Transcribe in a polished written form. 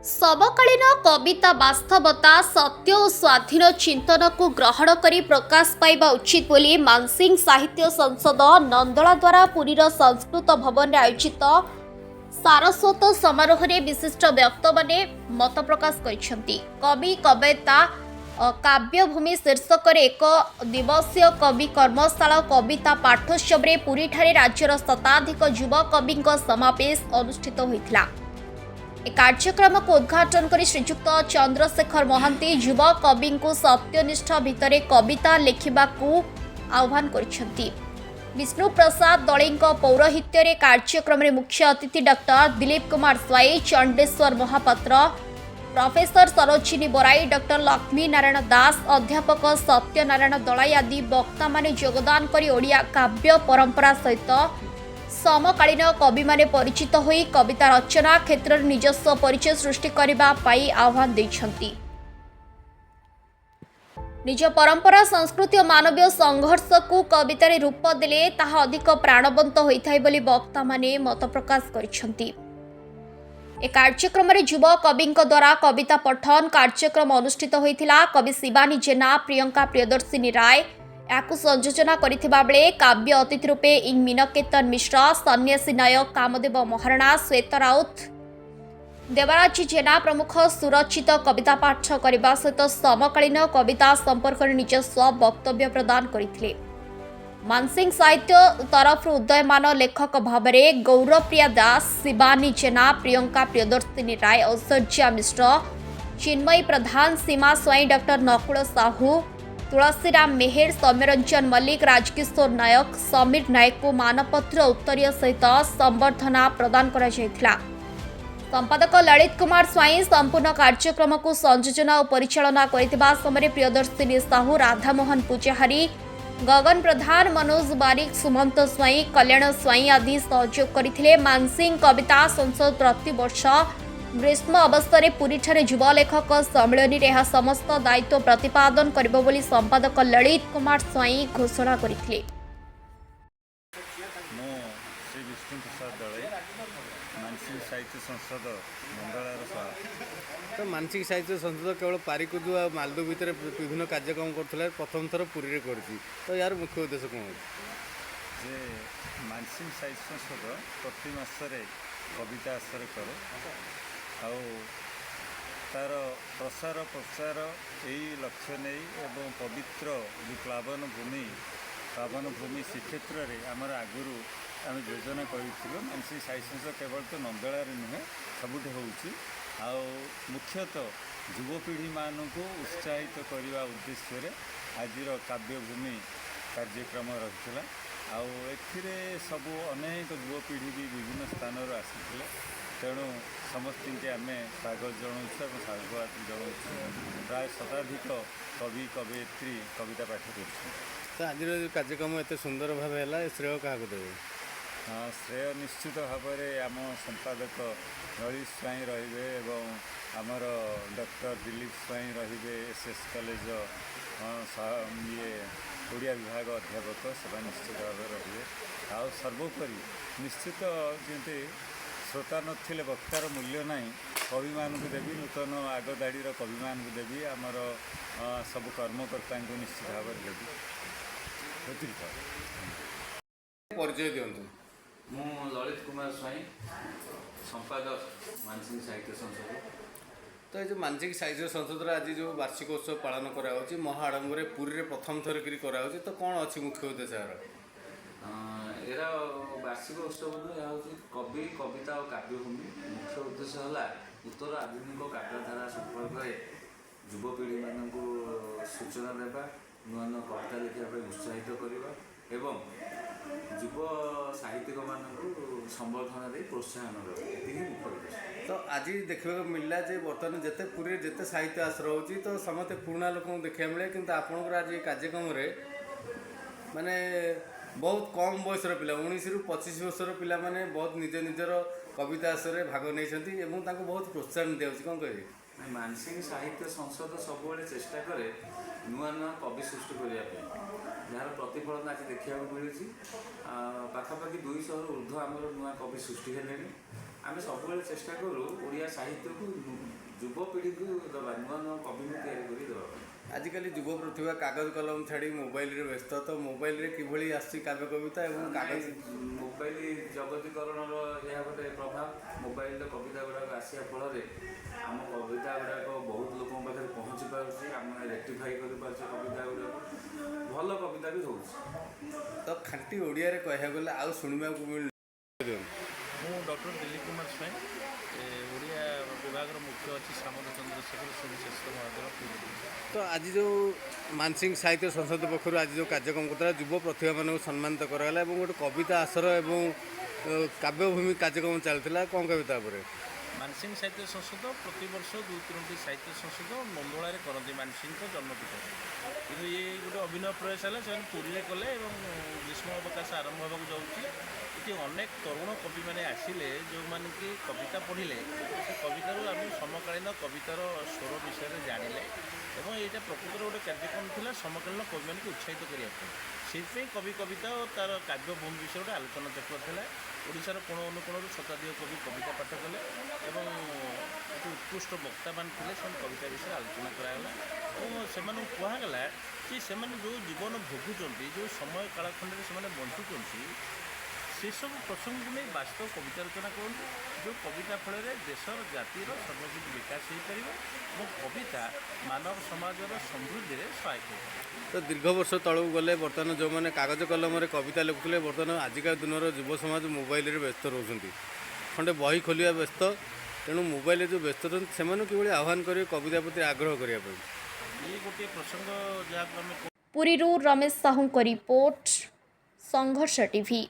समकालीन कविता वास्तवता सत्य और स्वाधीन चिंतन को ग्रहण करी प्रकाश पाइबा उचित बोली मानसिंह साहित्य संसद नंदला द्वारा पुरीर संस्कृत भवन में आयोजित सारस्वत समारोह में विशिष्ट व्यक्त मैंने मत प्रकाश करिसेंति। कवि कविता काव्यभूमि शीर्षक एक दिवसीय कवि कर्मशाला कविता पाठोत्सव में पुरी ठारे राज्यर शताधिक युवा कवि समावेश अनुष्ठित होइथिला। ए कार्यक्रम को उद्घाटन कर श्रीजुक्त चंद्रशेखर महांती युवा कवि को सत्यनिष्ठ भितर कविता लिखा आह्वान करिसेंति। विष्णु प्रसाद दले पौरोहित्य कार्यक्रम में मुख्य अतिथि डॉक्टर दिलीप कुमार स्वाई, चंडेश्वर महापात्र, प्रोफेसर सरोजिनी बराई, डॉक्टर लक्ष्मी नारायण दास, अध्यापक सत्यनारायण दलाई आदि वक्ता माने योगदान करी ओडिया काव्य परंपरा सहित समकालीन कवि माने परिचित होई कविता रचना क्षेत्र में निजस्व परिचय सृष्टि करबा पाई आह्वान दैछंती। निज परंपरा संस्कृति और मानवीय संघर्ष को कवितार रूप देले ताहा अधिक प्राणवंत होइथाय बोली वक्ता माने मत प्रकाश करिसेंती। ए कार्यक्रम में युवा कवि द्वारा कविता पठन कार्यक्रम अनुष्ठित होइथिला। कवि शिवानी जेना, प्रियंका प्रियदर्शिनी राय याकु संयोजना करिथिबा बेले काव्य अतिथि रूपे इंग मीनकेतन मिश्र, सन्यासी नायक कामदेव महाराणा, श्वेत राउत, देवराज जेना प्रमुख सुरक्षित कविता पाठ करने सहित समकालीन कविता संपर्क में निजस्व वक्तव्य प्रदान करथिले। मानसिंह साहित्य तरफ उदयमान लेखक भाव में गौरवप्रिया दास, शिवानी जेना, प्रियंका प्रियदर्शिनी राय, ऐश्वर्या मिश्र, चिन्मयी प्रधान, सीमा स्वाई, डॉक्टर नकुल साहू, तुलसीराम मेहेर, सौम्यरंजन मल्लिक, राजकिशोर नायक, समीर नायक को मानपत्र उत्तरीय सहित संबर्धना प्रदान करा जायथिला। संपादक ललित कुमार स्वाई संपूर्ण कार्यक्रम को संयोजना और परिचालना करथिबा समय प्रियदर्शिनी साहू, राधामोहन पूजाहारी, गगन प्रधान, मनोज बारिक, सुमंत स्वाई, कल्याण स्वाई आदि सहयोग करथिले। मानसिंह कविता संसद प्रतिवर्ष ग्रीष्म अवस्था पुरी ठारे युवा लेखक सम्मेलन में समस्त दायित्व प्रतिपादन करिबो बोली संपादक ललित कुमार स्वाई घोषणा करथिले। श्री विष्णु प्रसाद दले मानसिक साहित्य संसद मंडलार तो मानसिक साहित्य संसद केवल पारिकुदु आ मालदू भितर विभिन्न कार्यक्रम करथिला प्रथम थर पुरी रे करछि तो यार मुख्य उद्देश्य कोन जे मानसिक साहित्य संसद प्रति मासरे कविता आसर करे आउ तार प्रसार प्रचार यही लक्ष्य नहीं एवं पवित्र जो प्लावन भूमि श्रीक्षेत्र में आमर आगुरी आम योजना करूँ। मानसिक साहित्य संसद केवल तो नंदलार नुहे सबुठ हो मुख्यतः युवपीढ़ी मान को उत्साहित करने उद्देश्य आज काव्यभूमि कार्यक्रम रही आउे सबू अनेक युवपीढ़ी भी विभिन्न स्थान आसी तेणु समस्त आम स्वागत जनाऊँ साधुवाद जनाऊँ। प्राय शताधिक कवि कवयित्री कविता पाठ कर आज कार्यक्रम एत सुंदर भाव है श्रेय क्या देवे? श्रेय निश्चित भाव में आम संपादक ललित स्वाई रे आमर डॉक्टर दिलीप स्वाई रे एसएस कॉलेज ये ओडिया विभाग अध्यापक से निश्चित भाव रे आ सर्वोपरि निश्चित जमी श्रोता नथिले वक्तार मूल्य ना कवि मान को देवी नूतन आग दाड़ी कवि मान को देवी आमर सब कर्मकर्ता को निश्चित भाव में देवी परिचय दिंतु। मु ललित कुमार स्वाई संपादक मानसिक साहित्य संसद। तो ये मानसिक साहित्य संसद आज जो वार्षिकोत्सव पालन कराऊँच महाआडम्बर पुरी रे प्रथम थर कराऊँच तो कौन अच्छी मुख्य उद्देश्य एरा वार्षिक उत्सव यह कवि कविता और काव्यभूमि मुख्य उद्देश्य है उत्तर आधुनिक काव्यधारा संपर्क में युवपीढ़ी मान सूचना देवा नुआ नुआ कविता लिखा उत्साहित करवा एवं युव साहित्यिक मान संबर्धना दे प्रोत्साहन देवा मुख्य उद्देश्य। तो आज देखा मिलला जे बर्तमान जिते पुरी जिते साहित्य आश्रय होची तो समस्त पुराणा लोक देखा मिले किंतु आपणकर आज कार्यक्रम माने बहुत कम बयसर पिला 19 ରୁ 25 वर्षर पिला माने बहुत निज निजर कविता आश्रय भाग नहीं बहुत प्रोत्साहन दिया कौन कहे। मानसिक साहित्य संसद सब चेष्टा करे नुआ नुआ कवि सृष्टि करने जार प्रतिफलन आज देखा मिलूँ पाखापाखि 200 ରୁ ऊर्ध्व आमर नुआ कवि सृष्टि है ଆମେ ସବୁବେଳେ ଚେଷ୍ଟା କରୁ ଓଡ଼ିଆ ସାହିତ୍ୟକୁ ଯୁବପିଢ଼ିକୁ ଦେବା, ନୂଆ ନୂଆ କବିଙ୍କୁ ତିଆରି କରି ଦେବା ପାଇଁ। ଆଜିକାଲି ଯୁବ ପ୍ରତିଭା କାଗଜ କଲମ ଛାଡ଼ି ମୋବାଇଲରେ ବ୍ୟସ୍ତ, ତ ମୋବାଇଲରେ କିଭଳି ଆସୁଛି କାବ୍ୟ କବିତା ଏବଂ କାଗଜ ମୋବାଇଲ ଜଗତୀକରଣର ଏହା ଗୋଟେ ପ୍ରଭାବ। ମୋବାଇଲରେ କବିତା ଗୁଡ଼ାକ ଆସିବା ଫଳରେ ଆମ କବିତା ଗୁଡ଼ାକ ବହୁତ ଲୋକଙ୍କ ପାଖରେ ପହଞ୍ଚି ପାରୁଛି, ଆମେ ରେକ୍ଟିଫାଇ କରିପାରୁଛେ କବିତା ଗୁଡ଼ାକ, ଭଲ କବିତା ବି ହେଉଛି। ତ ଖାଣ୍ଟି ଓଡ଼ିଆରେ କହିବାକୁ ଗଲେ ଆଉ ଶୁଣିବାକୁ ମିଳୁନି। ମୁଁ ଡକ୍ଟର ଦିଲ୍ଲୀପ କୁମାର ସ୍ୱାଇଁ, ଓଡ଼ିଆ ବିଭାଗର ମୁଖ୍ୟ ଅଛି ସାମନ୍ତ ଚନ୍ଦ୍ରଶେଖର ସୁବିଶେଷ ମହାଦେବ। ତ ଆଜି ଯେଉଁ ମାନସିଂ ସାହିତ୍ୟ ସଂସଦ ପକ୍ଷରୁ ଆଜି ଯେଉଁ କାର୍ଯ୍ୟକ୍ରମ କରୁଥିଲା ଯୁବ ପ୍ରତିଭାମାନଙ୍କୁ ସମ୍ମାନିତ କରାଗଲା ଏବଂ ଗୋଟେ କବିତା ଆସର ଏବଂ କାବ୍ୟଭୂମି କାର୍ଯ୍ୟକ୍ରମ ଚାଲିଥିଲା, କ'ଣ କହିବେ ତାପରେ? ମାନସିଂ ସାହିତ୍ୟ ସଂସଦ ପ୍ରତିବର୍ଷ 2-3ଟି ସାହିତ୍ୟ ସଂସଦ ମଙ୍ଗଳାରେ କରନ୍ତି ମାନସିଂଙ୍କ ଜନ୍ମପୀଠ, କିନ୍ତୁ ଇଏ ଗୋଟେ ଅଭିନବ ପ୍ରୟାସ ହେଲା, ସେମାନେ ପୁରୀରେ କଲେ ଏବଂ ଗ୍ରୀଷ୍ମ ଅବକାଶ ଆରମ୍ଭ ହେବାକୁ ଯାଉଛି। ଏଠି ଅନେକ ତରୁଣ କବିମାନେ ଆସିଲେ, ଯେଉଁମାନେ କି କବିତା ପଢ଼ିଲେ ସେ କବିତାରୁ ଆମେ ସମକାଳୀନ କବିତାର ସ୍ୱର ବିଷୟରେ ଜାଣିଲେ ଏବଂ ଏଇଟା ପ୍ରକୃତରେ ଗୋଟେ କାର୍ଯ୍ୟକ୍ରମ ଥିଲା ସମକାଳୀନ କବିମାନଙ୍କୁ ଉତ୍ସାହିତ କରିବା ପାଇଁ। ସେଥିପାଇଁ କବି କବିତା ଓ ତା'ର କାବ୍ୟଭୂମି ବିଷୟରେ ଗୋଟେ ଆଲୋଚନା ଚକ୍ର ଥିଲା। ଓଡ଼ିଶାର କୋଣ ଅନୁକୋଣରୁ ଶତାଧିକ କବି କବିତା ପାଠ କଲେ ଏବଂ ଏଠି ଉତ୍କୃଷ୍ଟ ବକ୍ତାମାନେ ଥିଲେ, ସେମାନେ କବିତା ବିଷୟରେ ଆଲୋଚନା କରାଗଲା ଏବଂ ସେମାନଙ୍କୁ କୁହାଗଲା କି ସେମାନେ ଯେଉଁ ଜୀବନ ଭୋଗୁଛନ୍ତି, ଯେଉଁ ସମୟ କାଳଖଣ୍ଡରେ ସେମାନେ ବଞ୍ଚୁଛନ୍ତି, ସେସବୁ ପ୍ରସଙ୍ଗକୁ ନେଇ ବାସ୍ତବ କବିତା ରଚନା କରନ୍ତୁ, ଯେଉଁ କବିତା ଫଳରେ ଦେଶର ଜାତିର ସର୍ବୋଚ୍ଚ ବିକାଶ ହୋଇପାରିବ ଏବଂ କବିତା ମାନବ ସମାଜର ସମୃଦ୍ଧିରେ ସହାୟକ ହୋଇପାରିବ। ତ ଦୀର୍ଘ ବର୍ଷ ତଳକୁ ଗଲେ ବର୍ତ୍ତମାନ ଯେଉଁମାନେ କାଗଜ କଲମରେ କବିତା ଲେଖୁଥିଲେ, ବର୍ତ୍ତମାନ ଆଜିକା ଦିନର ଯୁବ ସମାଜ ମୋବାଇଲରେ ବ୍ୟସ୍ତ ରହୁଛନ୍ତି, ଖଣ୍ଡେ ବହି ଖୋଲିବା ବ୍ୟସ୍ତ। ତେଣୁ ମୋବାଇଲରେ ଯେଉଁ ବ୍ୟସ୍ତ ରହୁଛନ୍ତି ସେମାନଙ୍କୁ କିଭଳି ଆହ୍ୱାନ କରିବେ କବିତା ପ୍ରତି ଆଗ୍ରହ କରିବା ପାଇଁ? ଇଏ ଗୋଟିଏ ପ୍ରସଙ୍ଗ ଯାହାକୁ ଆମେ ପୁରୀରୁ ରମେଶ ସାହୁଙ୍କ ରିପୋର୍ଟ, ସଂଘର୍ଷ ଟିଭି।